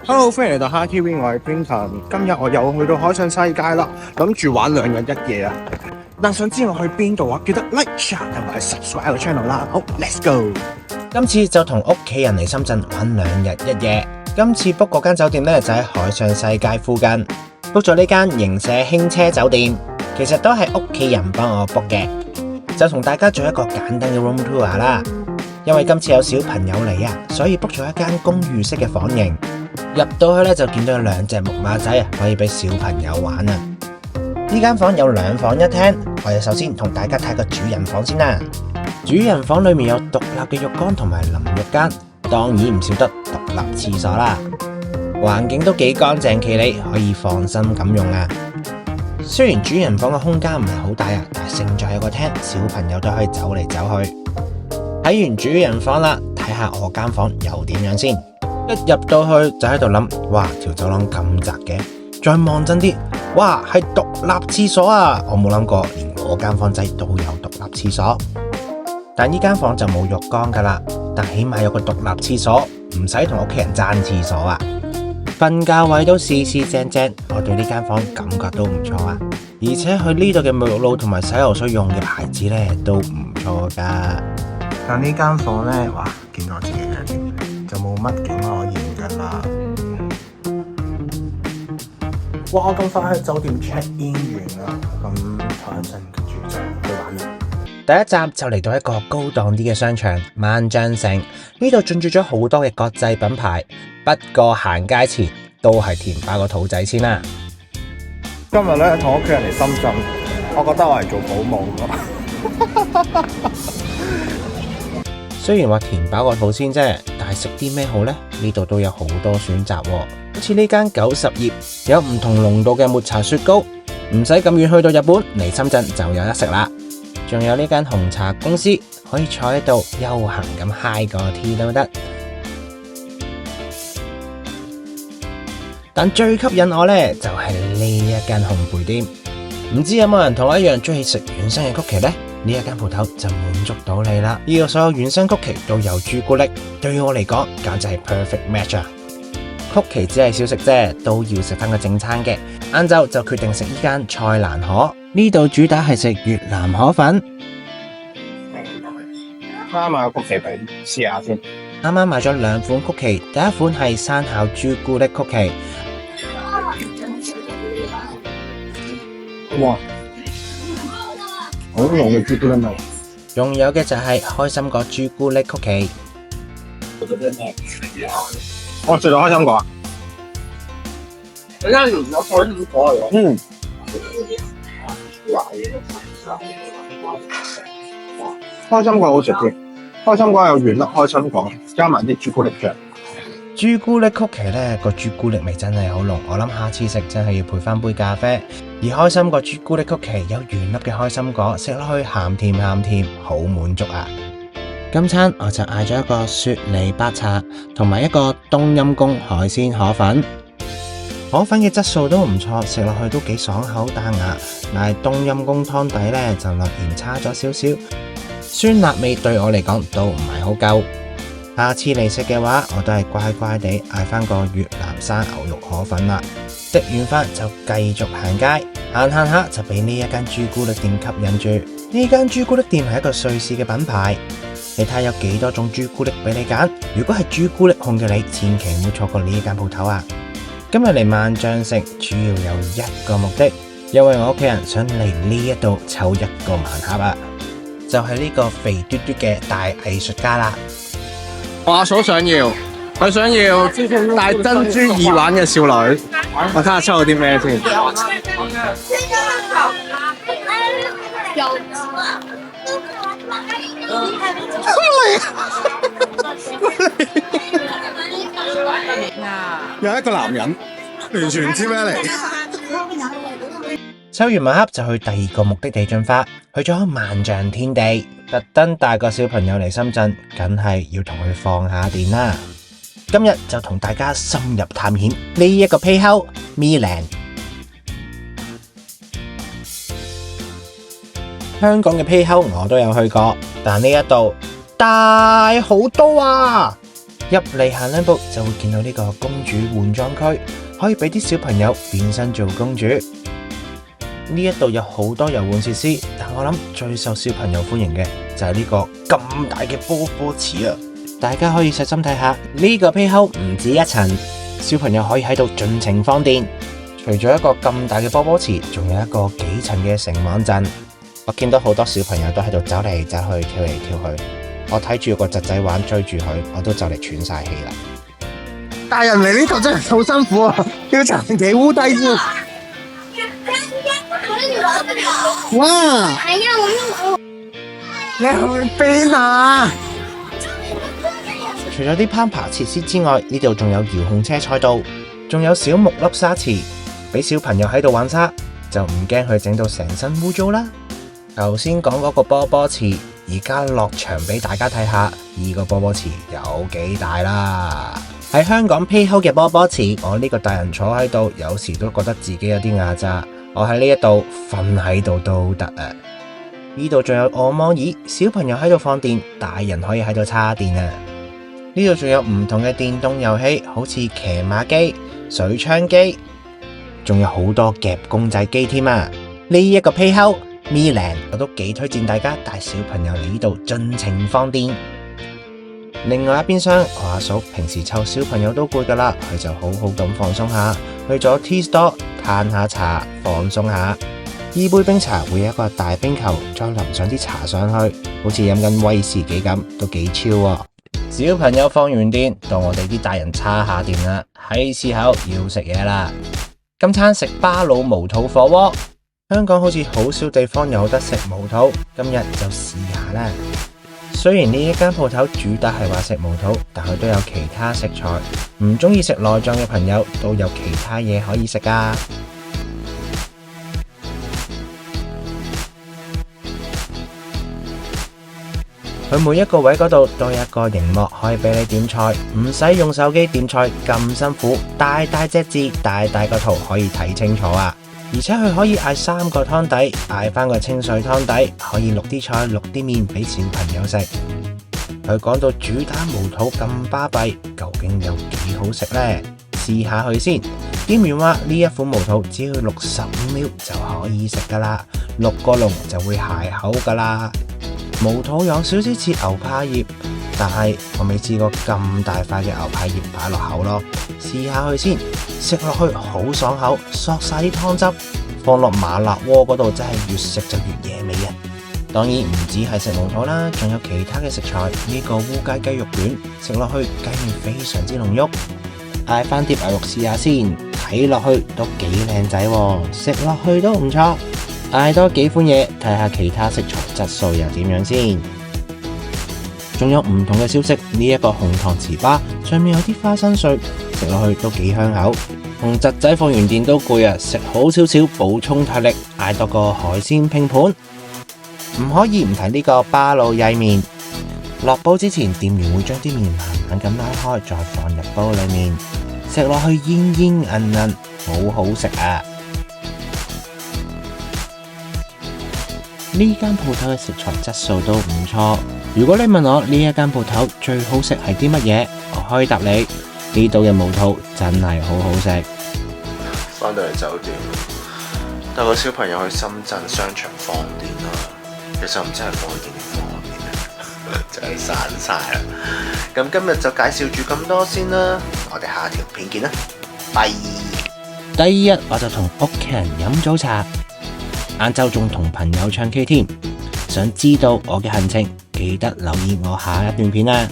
Hello，歡迎嚟到 Hi TV，我係 Brinton。今日我又去到海上世界啦，諗住玩2日1夜啊！但想知我去邊度啊？記得 like、share 同埋 subscribe 個 channel 啦。好 ，Let's go！ 今次就同屋企人嚟深圳玩2日1夜。今次 book 嗰間酒店呢，就喺海上世界附近 book 咗呢間營舍輕車酒店，其實都係屋企人幫我 book 嘅。就同大家做一個簡單嘅 room tour 啦。因為今次有小朋友嚟啊，所以 book 咗一間公寓式嘅房型。入到去咧就見到有2隻木馬仔啊，可以俾小朋友玩啊。呢間房有2房1廳，我哋首先同大家睇個主人房先啦。主人房裏面有獨立嘅浴缸同埋淋浴間，當然唔少得獨立廁所啦。環境都幾乾淨企理，可以放心咁用啊。雖然主人房嘅空間唔係好大啊，但係勝在有個廳，小朋友都可以走嚟走去。睇完主人房啦，睇下我間房又點樣先。一入到去就喺度諗，哇，條走廊咁窄嘅，再望真啲，哇，係獨立廁所啊！我冇諗過連我間房仔都有獨立廁所，但呢間房就冇浴缸噶啦，但起碼有個獨立廁所，唔使同屋企人爭廁所啊！瞓覺位都四正正，我對呢間房感覺都唔錯啊！而且佢呢度嘅沐浴露同埋洗頭水用嘅牌子呢都唔錯噶。但呢間房呢，哇，見到我自己嘅就冇乜景可言噶啦。哇！咁快喺酒店 check in 完啦，咁坐一陣跟住就去玩啦。第一站就嚟到一個高檔啲嘅商場萬象城，呢度進駐咗好多嘅國際品牌，不過行街前都係填飽個肚仔先啦。今日咧同屋企人嚟深圳，我覺得我係做保姆㗎。雖然話填飽個肚先啫，但係食啲咩好呢？呢度都有好多選擇喎，好似呢間90葉有唔同濃度嘅抹茶雪糕，唔使咁遠去到日本，嚟深圳就有得食啦。仲有呢間紅茶公司，可以坐喺度悠閒咁嗨個 tea 都得。但最吸引我呢，就係呢一間烘焙店，唔知有冇人同我一樣中意食原生嘅曲奇呢？呢一間鋪頭就滿足到你啦！呢個所有原生曲奇都有朱古力，對於我嚟講簡直係 perfect match 啊！曲奇只係小食啫，都要食翻個正餐嘅。晏晝就決定食呢間菜蘭河，呢度主打係食越南河粉。啱買個曲奇俾試下先。啱啱買咗2款曲奇，第一款係生巧朱古力曲奇。哇！好濃嘅朱古力味，仲有嘅就係開心果朱古力曲奇。我食到開心果啊！你家連有開心果嚟喎。開心果好食啲，開心果有原粒開心果，加埋啲朱古力醬。朱古力曲奇呢個朱古力味真係好濃，我諗下次食真係要配翻杯咖啡。而開心果朱古力曲奇有原粒嘅開心果，食落去鹹甜，好滿足啊！今餐我就嗌咗一個雪梨白茶，同埋一個冬陰功海鮮河粉。河粉嘅質素都唔錯，食落去都幾爽口彈牙。但係冬陰功湯底呢，就落鹽差咗少少，酸辣味對我嚟講都唔係好夠。下次嚟食嘅話，我都係乖乖地嗌翻個越南生牛肉河粉啦。食完飯就繼續行街，行下就俾呢一間朱古力店吸引住。呢間朱古力店係一個瑞士嘅品牌，你睇有幾多種朱古力俾你揀。如果係朱古力控嘅你，千祈唔好錯過呢一間鋪頭啊！今日嚟萬象城主要有一個目的，因為我屋企人想嚟呢一度抽一個盲盒啊，就係呢個肥嘟嘟嘅大藝術家啦。我阿嫂想要，佢想要戴珍珠耳環嘅少女。我睇下抽到啲咩先。有一個男人，完全唔知咩嚟。抽完盲盒就去第2個目的地進發，去咗萬象天地。特登帶個小朋友嚟深圳，梗係要同佢放下電啦。今日就同大家深入探險呢一個 Playhouse Meland。香港嘅 Playhouse 我都有去過，但呢一度大好多啊！入嚟行兩步就會見到呢個公主換裝區，可以俾啲小朋友變身做公主。呢一度有好多遊玩設施，但我諗最受小朋友歡迎嘅就係呢個咁大嘅波波池啊！大家可以細心睇下，呢個 playhouse 唔止一層，小朋友可以喺度盡情放電。除咗一個咁大嘅波波池，仲有一個幾層嘅繩網陣。我見到好多小朋友都喺度走嚟走去，跳嚟跳去。我睇住個侄仔玩，追住佢，我都就嚟喘晒氣啦。大人嚟呢度真係好辛苦啊，要長期烏低腰。哇！你去邊啊？除咗啲攀爬設施之外，呢度仲有遙控車賽道，仲有小木粒沙池，俾小朋友喺度玩沙，就唔驚佢整到成身污糟啦。頭先講嗰個波波池，而家落場俾大家睇下，呢個波波池有幾大啦。喺香港 playhouse 嘅波波池，我呢個大人坐喺度，有時都覺得自己有啲壓榨。我喺呢一度瞓喺度都得啊！呢度仲有按摩椅，小朋友喺度放電，大人可以喺度叉電啊！呢度仲有唔同嘅電動遊戲，好似騎馬機、水槍機，仲有好多夾公仔機添啊！呢一個 playhouse MeLand 我都幾推薦大家帶小朋友嚟呢度盡情放電。另外一邊廂，我阿嫂平時湊小朋友都攰噶啦，佢就好好咁放鬆下，去咗 Tea Store 嘆下茶，放鬆下。呢杯冰茶會有一個大冰球，再淋上啲茶上去，好似飲緊威士忌咁，都幾超喎。小朋友放完電，到我哋啲大人叉下電啦，係時候要食嘢啦。今餐食巴魯無肚火鍋，香港好似好少地方有得食無肚，今日就試下啦。雖然呢一間鋪頭主打係話食無肚，但佢都有其他食材，唔中意食內臟嘅朋友都有其他嘢可以食噶。佢每一個位嗰度都有一個熒幕可以俾你點菜，唔使用手機點菜咁辛苦，大大隻字，大大個圖可以睇清楚啊！而且佢可以嗌3個湯底，嗌翻個清水湯底，可以淥啲菜淥啲麵俾小朋友食。佢講到主打無肚咁巴閉，究竟有幾好食呢？試下佢先。店員話呢一款無肚只要65秒就可以食噶啦，6個籠就會鞋口噶啦。無肚有少少似牛柏葉，但係我未試過咁大塊嘅牛柏葉擺落口咯。試下佢先，食落去好爽口，索晒啲湯汁，放落麻辣鍋嗰度真係越食就越惹味啊！當然唔止係食無肚啦，仲有其他嘅食材。呢個烏雞雞肉卷食落去雞味非常之濃郁，嗌翻碟牛肉試下先，睇落去都幾靚仔喎，食落去都唔錯。嗌多幾款嘢，睇下其他食材質素又點樣先。仲有唔同嘅小食，呢一個紅糖糍粑上面有啲花生碎，食落去都幾香口。同侄仔放完電都攰啊，食好少少補充體力，嗌多個海鮮拼盤。唔可以唔提呢個巴魯薏麵。落煲之前，店員會將啲麵慢慢咁拉開，再放入煲裏面，食落去煙煙韌韌，好好食啊！呢間鋪頭嘅食材質素都唔錯。如果你問我呢一間鋪頭最好食係啲乜嘢，我可以答你，呢度嘅無肚真係好好食。翻到嚟酒店，帶個小朋友去深圳商場放電啦。其實唔知係放電定放電，真係散晒啦。咁今日就介紹住咁多先啦，我哋下條片見啦，拜。第二日我就同屋企人飲早茶。晏晝仲同朋友唱 K 添，想知道我嘅行程，記得留意我下一段片啦。